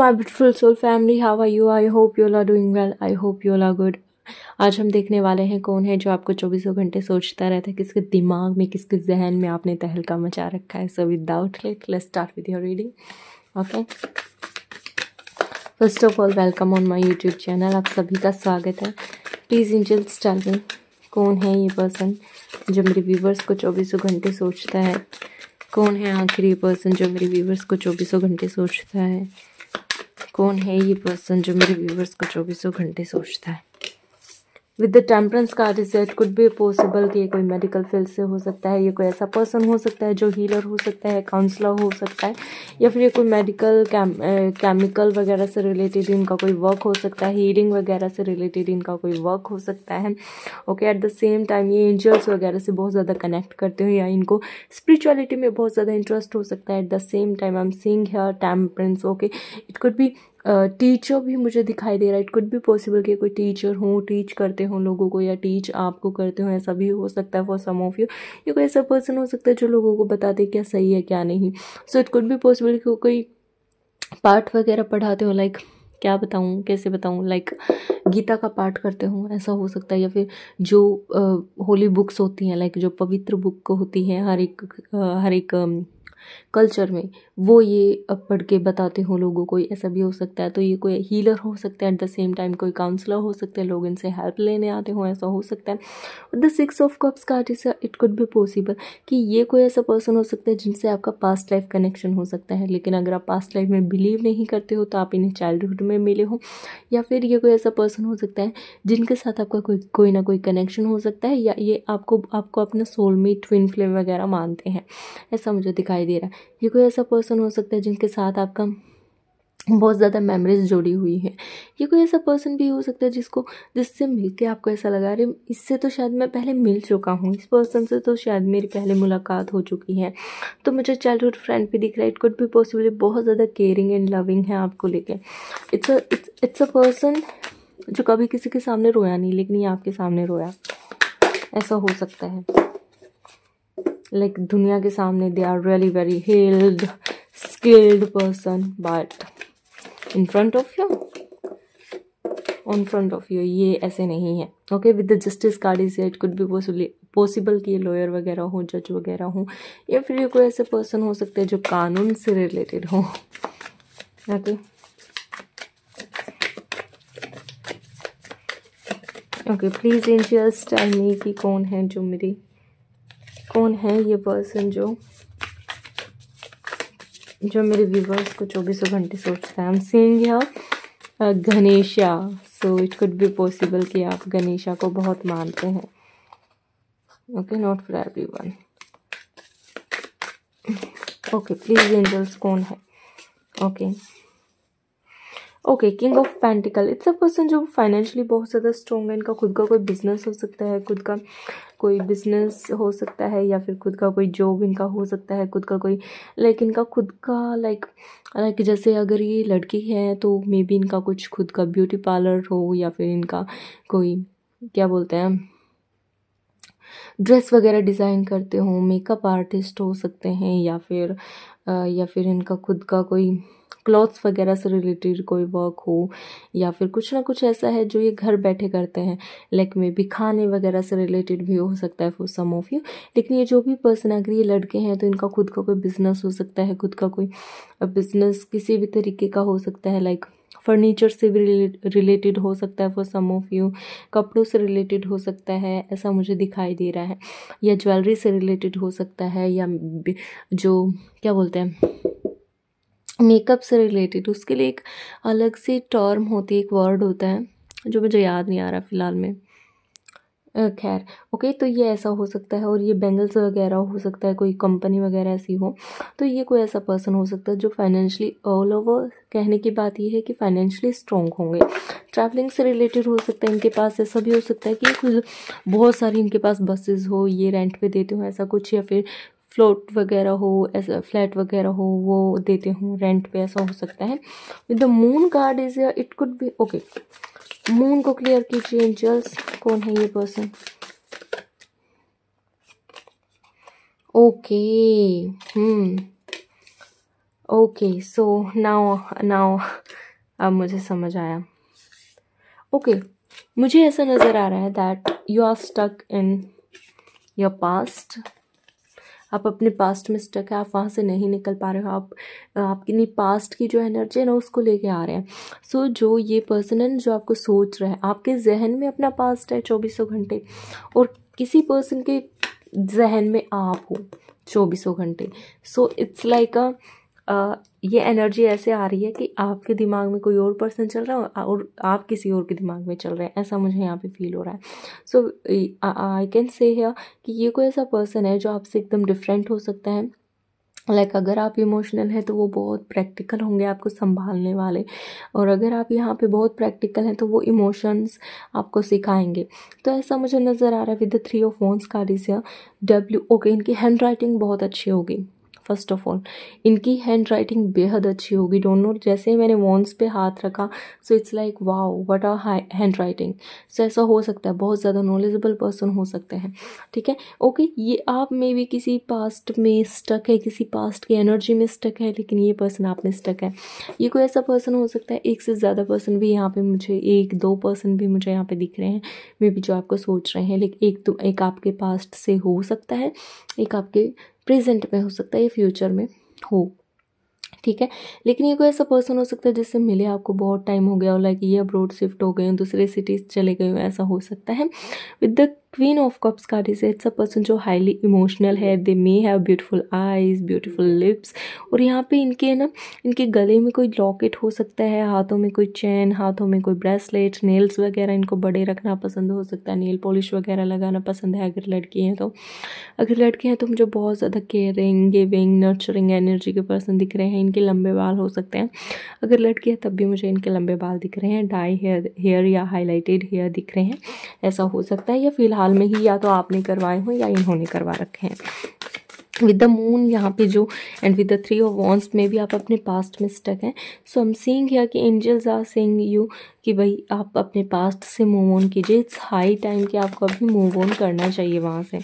my beautiful soul family, how are you? I hope you all are doing well. I hope you all are good. आज हम देखने वाले हैं कौन है जो आपको 24 घंटे सोचता रहता है, किसके दिमाग में, किसके जहन में आपने तहलका मचा रखा है. So without let let's start with your reading. Okay, first of all welcome on my YouTube channel. आप सभी का स्वागत है. प्लीज़ एंजल्स टेल मी कौन है ये पर्सन जो मेरे व्यूवर्स को 24 घंटे सोचता है. कौन है आखिर ये पर्सन जो मेरे व्यूवर्स को 24 घंटे सोचता है. कौन है ये पर्सन जो मेरे व्यूवर्स को 24 घंटे सोचता है. With the temperance card is it could be possible कि ये कोई मेडिकल फील्ड से हो सकता है. ये कोई ऐसा पर्सन हो सकता है जो हीलर हो सकता है, काउंसलर हो सकता है, या फिर ये कोई मेडिकल केमिकल वगैरह से रिलेटेड इनका कोई वर्क हो सकता है. हीलिंग वगैरह से रिलेटेड इनका कोई वर्क हो सकता है. Okay, at the same time ये एंजल्स वगैरह से बहुत ज़्यादा कनेक्ट करते हो या इनको स्पिरिचुअलिटी में बहुत ज़्यादा इंटरेस्ट हो सकता है. At the same time I am seeing here temperance. Okay, it could B teacher भी मुझे दिखाई दे रहा है. इट कुड बी पॉसिबल कि कोई टीचर हो, टीच करते हो लोगों को, या टीच आपको करते हो, ऐसा भी हो सकता है फॉर सम ऑफ यू. ये कोई ऐसा पर्सन हो सकता है जो लोगों को बताते क्या सही है क्या नहीं. सो इट कुड बी पॉसिबल कि कोई पाठ वगैरह पढ़ाते हो, लाइक क्या बताऊँ, कैसे बताऊँ, लाइक गीता का पाठ करते हो, ऐसा हो सकता है. या फिर जो होली बुक्स होती हैं, लाइक जो पवित्र बुक होती हैं हर एक कल्चर में, वो ये पढ़ के बताते हो लोगों को, ऐसा भी हो सकता है. तो ये कोई हीलर हो सकता है. एट द सेम टाइम कोई काउंसलर हो सकते हैं, लोग इनसे हेल्प लेने आते हो, ऐसा हो सकता है. The 6 of cups card is it could be possible कि ये कोई ऐसा पर्सन हो सकता है जिनसे आपका पास्ट लाइफ कनेक्शन हो सकता है. लेकिन अगर आप पास्ट लाइफ में बिलीव नहीं करते हो तो आप इन्हें चाइल्डहुड में मिले हो. या फिर ये कोई ऐसा पर्सन हो सकता है जिनके साथ आपका कोई ना कोई कनेक्शन हो सकता है, या ये आपको अपना सोलमेट, ट्विन फ्लेम वगैरह मानते हैं, ऐसा मुझे दिखाई दे रहा है. ये कोई ऐसा पर्सन हो सकता है जिनके साथ आपका बहुत ज़्यादा मेमोरीज जुड़ी हुई है. ये कोई ऐसा पर्सन भी हो सकता है जिससे मिलके आपको ऐसा लगा रहे इससे तो शायद मैं पहले मिल चुका हूँ, इस पर्सन से तो शायद मेरी पहले मुलाकात हो चुकी है. तो मुझे चाइल्डहुड फ्रेंड भी दिख रहा है. इट कुड बी पॉसिबल बहुत ज़्यादा केयरिंग एंड लविंग है आपको लेके. इट्स अ पर्सन जो कभी किसी के सामने रोया नहीं, लेकिन ये आपके सामने रोया, ऐसा हो सकता है. लाइक दुनिया के सामने they are really very healed, skilled person, but in front of you ये ऐसे नहीं है. Okay, with the justice card is it could be possible कि ये लॉयर वगैरह हो, जज वगैरह हो, या फिर ये कोई ऐसे पर्सन हो सकते हैं जो कानून से रिलेटेड हो. Okay, okay, please angels tell me कि कौन है ये पर्सन जो मेरे व्यूवर्स को 24 घंटे सोचता है. I am seeing here Ganesha. So it could be possible कि आप गणेशा को बहुत मानते हैं. Okay, not for everyone. Okay, please angels कौन है. Okay, king of pentacle. It's a person जो फाइनेंशियली बहुत ज़्यादा स्ट्रॉन्ग है. इनका खुद का कोई बिजनेस हो सकता है, खुद का कोई बिजनेस हो सकता है, या फिर खुद का कोई जॉब इनका हो सकता है, खुद का कोई इनका खुद का लाइक जैसे अगर ये लड़की है तो मे बी इनका कुछ खुद का ब्यूटी पार्लर हो, या फिर इनका कोई क्या बोलते हैं ड्रेस वगैरह डिज़ाइन करते हो, मेकअप आर्टिस्ट हो सकते हैं, या फिर इनका खुद का कोई क्लॉथ्स वगैरह से रिलेटेड कोई वर्क हो, या फिर कुछ ना कुछ ऐसा है जो ये घर बैठे करते हैं. लाइक में भी खाने वगैरह से रिलेटेड भी हो सकता है फॉर सम ऑफ यू. लेकिन ये जो भी पर्सन, अगर ये लड़के हैं तो इनका खुद का कोई बिजनेस हो सकता है, खुद का कोई बिजनेस किसी भी तरीके का हो सकता है. लाइक फर्नीचर से भी रिलेटेड हो सकता है फॉर सम ऑफ यू, कपड़ों से रिलेटेड हो सकता है, ऐसा मुझे दिखाई दे रहा है. या ज्वेलरी से रिलेटेड हो सकता है, या जो क्या बोलते हैं मेकअप से रिलेटेड. उसके लिए एक अलग से टर्म होती है, एक वर्ड होता है जो मुझे याद नहीं आ रहा फिलहाल में. खैर, ओके, तो ये ऐसा हो सकता है. और ये बैंगल्स वगैरह हो सकता है, कोई कंपनी वगैरह ऐसी हो. तो ये कोई ऐसा पर्सन हो सकता है जो फाइनेंशियली ऑल ओवर, कहने की बात ये है कि फाइनेंशियली स्ट्रॉन्ग होंगे. ट्रैवलिंग से रिलेटेड हो सकता है इनके पास. ऐसा भी हो सकता है कि खुद बहुत सारी इनके पास बसेस हो, ये रेंट पे देते हो ऐसा कुछ, या फिर फ्लोट वगैरह हो, ऐसा फ्लैट वगैरह हो, वो देते हो रेंट पे, ऐसा हो सकता है. With the moon card is it could B. Okay, moon को क्लियर कीजिए एंजल्स. कौन है ये person. Okay, okay, so now now अब मुझे समझ आया। ओके, मुझे ऐसा नज़र आ रहा है that you are stuck in your past. आप अपने पास्ट में स्टक है, आप वहाँ से नहीं निकल पा रहे हो। आप आपकी पास्ट की जो एनर्जी है ना उसको लेके आ रहे हैं। सो जो ये पर्सन है जो आपको सोच रहा है, आपके जहन में अपना पास्ट है 24 घंटे, और किसी पर्सन के जहन में आप हो 24 घंटे। सो इट्स लाइक ये एनर्जी ऐसे आ रही है कि आपके दिमाग में कोई और पर्सन चल रहा है और आप किसी और के दिमाग में चल रहे हैं, ऐसा मुझे यहाँ पे फील हो रहा है। सो आई कैन से हियर कि ये कोई ऐसा पर्सन है जो आपसे एकदम डिफरेंट हो सकता है। लाइक अगर आप इमोशनल हैं तो वो बहुत प्रैक्टिकल होंगे, आपको संभालने वाले, और अगर आप यहाँ पे बहुत प्रैक्टिकल हैं तो वो इमोशंस आपको सिखाएंगे। तो ऐसा मुझे नज़र आ रहा है with the 3 of wands card is W. Okay, इनकी हैंड राइटिंग बहुत अच्छी होगी। फर्स्ट ऑफ ऑल इनकी हैंड राइटिंग बेहद अच्छी होगी। दोनों जैसे ही मैंने वॉन्ड्स पे हाथ रखा, so it's like wow what a handwriting. So ऐसा हो सकता है, बहुत ज़्यादा नॉलेजेबल पर्सन हो सकते हैं। ठीक है, ओके, ये आप में भी किसी पास्ट में स्टक है, किसी पास्ट की एनर्जी में स्टक है, लेकिन ये पर्सन आप में स्टक है। ये कोई ऐसा पर्सन हो सकता है, एक से ज़्यादा पर्सन भी यहाँ पे मुझे, 1-2 पर्सन भी मुझे यहाँ पे दिख रहे हैं मे बी जो आपको सोच रहे हैं। लेकिन एक आपके पास्ट से हो सकता है, एक आपके प्रेजेंट में हो सकता है, या फ्यूचर में हो। ठीक है, लेकिन ये कोई ऐसा पर्सन हो सकता है जिससे मिले आपको बहुत टाइम हो गया, और लाइक ये अब्रॉड शिफ्ट हो गए हो, दूसरे सिटीज चले गए हो, ऐसा हो सकता है। With the queen of cups card is it's a person जो हाईली इमोशनल है। They may have beautiful eyes, beautiful lips, और यहाँ पे इनके ना, इनके गले में कोई लॉकेट हो सकता है, हाथों में कोई चेन, हाथों में कोई ब्रेसलेट, नेल्स वगैरह इनको बड़े रखना पसंद हो सकता है, नेल पॉलिश वगैरह लगाना पसंद है अगर लड़की हैं तो। अगर लड़के हैं तो मुझे बहुत ज़्यादा केयरिंग, गिविंग, नर्चरिंग एनर्जी के पर्सन दिख रहे हैं। इनके लंबे बाल हो सकते हैं। अगर लड़की है तब भी मुझे इनके लंबे बाल दिख रहे हैं। डाई हेयर या हाईलाइटेड हेयर दिख रहे हैं, ऐसा हो सकता है। या फिलहाल में ही या तो आपने करवाए हो या इन्होंने करवा रखे हैं। विद द मून यहाँ पे जो, and with the 3 of wands में भी आप अपने पास्ट में स्टक हैं। सो हम सीइंग हियर कि एंजल्स आर सेइंग यू कि भाई आप अपने पास्ट से मूव ऑन कीजिए। इट्स हाई टाइम कि आपको अभी मूव ऑन करना चाहिए वहाँ से,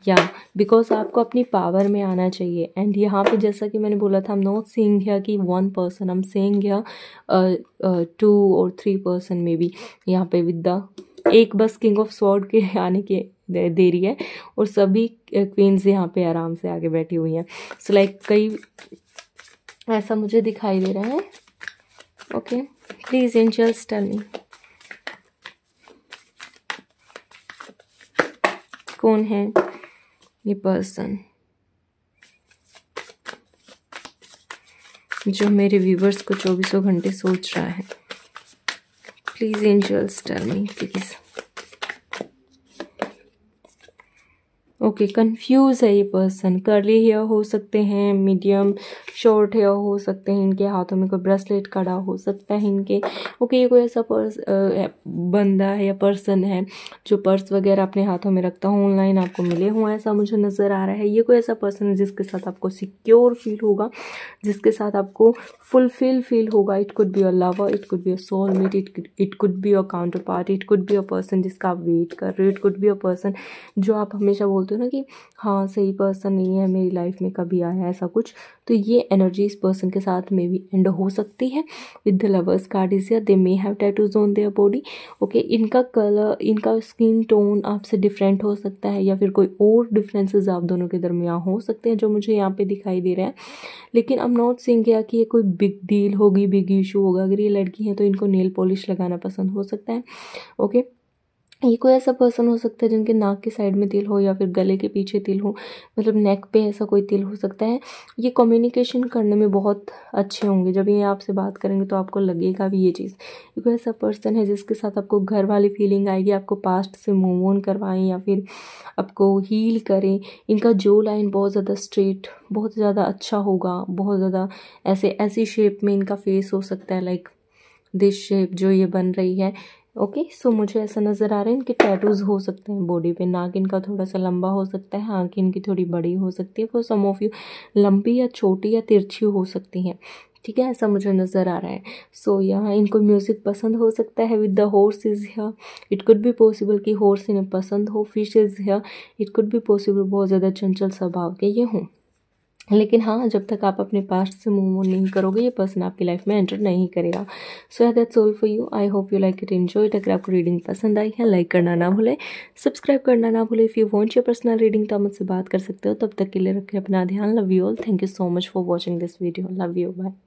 या बिकॉज आपको अपनी पावर में आना चाहिए। एंड यहाँ पे जैसा कि मैंने बोला था, हम नॉट सीइंग हियर कि 1 पर्सन, हम सीइंग हियर 2 और 3 पर्सन में भी यहाँ पे विद द एक बस किंग ऑफ स्वॉर्ड के आने की देरी है, और सभी क्वींस यहाँ पे आराम से आगे बैठी हुई हैं। सो लाइक कई ऐसा मुझे दिखाई दे रहा है। Okay, please angels tell me कौन है ये पर्सन जो मेरे व्यूवर्स को 24 घंटे सोच रहा है। Please angels tell me please. Okay, confuse है ये पर्सन। कर्ली हेयर हो सकते हैं, मीडियम शॉर्ट हेयर हो सकते हैं, इनके हाथों में कोई ब्रेसलेट कड़ा हो सकता है इनके। ओके, ये कोई ऐसा बंदा है या पर्सन है जो पर्स वगैरह अपने हाथों में रखता हो, ऑनलाइन आपको मिले हुआ ऐसा मुझे नज़र आ रहा है। ये कोई ऐसा पर्सन है जिसके साथ आपको सिक्योर फील होगा, जिसके साथ आपको फुलफिल फील होगा। It could be a lover, it could be a soulmate, it could be a counter part, it could be a person जिसका आप वेट कर रहे हो, it could be a person जो आप हमेशा बोलते हो ना कि हाँ सही पर्सन नहीं है मेरी लाइफ में कभी आया ऐसा कुछ। तो ये एनर्जी इस पर्सन के साथ में भी एंड हो सकती है। With the lovers card is here, they may have tattoos on their body. Okay, इनका कलर, इनका स्किन टोन आपसे डिफरेंट हो सकता है, या फिर कोई और डिफरेंसेस आप दोनों के दरमियान हो सकते हैं जो मुझे यहाँ पे दिखाई दे रहा है। लेकिन आई एम नॉट सेइंग कि ये कोई बिग डील होगी, बिग इशू होगा। अगर ये लड़की है तो इनको नेल पॉलिश लगाना पसंद हो सकता है। ओके, ये कोई ऐसा पर्सन हो सकता है जिनके नाक के साइड में तिल हो, या फिर गले के पीछे तिल हो, मतलब नेक पे ऐसा कोई तिल हो सकता है। ये कम्युनिकेशन करने में बहुत अच्छे होंगे। जब ये आपसे बात करेंगे तो आपको लगेगा भी ये चीज़। ये कोई ऐसा पर्सन है जिसके साथ आपको घर वाली फीलिंग आएगी, आपको पास्ट से मूव ऑन करवाएं या फिर आपको हील करें। इनका जो लाइन बहुत ज़्यादा स्ट्रेट, बहुत ज़्यादा अच्छा होगा, बहुत ज़्यादा ऐसी शेप में इनका फेस हो सकता है, लाइक दिस शेप जो ये बन रही है। ओके, सो मुझे ऐसा नज़र आ रहा है इनके टैटूज हो सकते हैं बॉडी पे। नाक इनका थोड़ा सा लंबा हो सकता है, आँखें इनकी थोड़ी बड़ी हो सकती है, फॉर सम ऑफ यू लंबी या छोटी या तिरछी हो सकती हैं। ठीक है, ऐसा मुझे नज़र आ रहा है। सो यहाँ इनको म्यूज़िक पसंद हो सकता है। With the horse is here, it could be possible कि हॉर्स इन्हें पसंद हो। Fish is here, it could be possible बहुत ज़्यादा चंचल स्वभाव के ये हों। लेकिन हाँ, जब तक आप अपने पास्ट से मूव नहीं करोगे ये पर्सन आपकी लाइफ में एंटर नहीं करेगा। So that's all for you. I hope you like it, enjoy it. अगर आपको रीडिंग पसंद आई है लाइक करना ना भूलें, सब्सक्राइब करना ना भूलें। If you want your personal reading तो आप मुझसे बात कर सकते हो। तब तक के लिए रखें अपना ध्यान। Love you all. Thank you so much for watching this video. Love you, bye.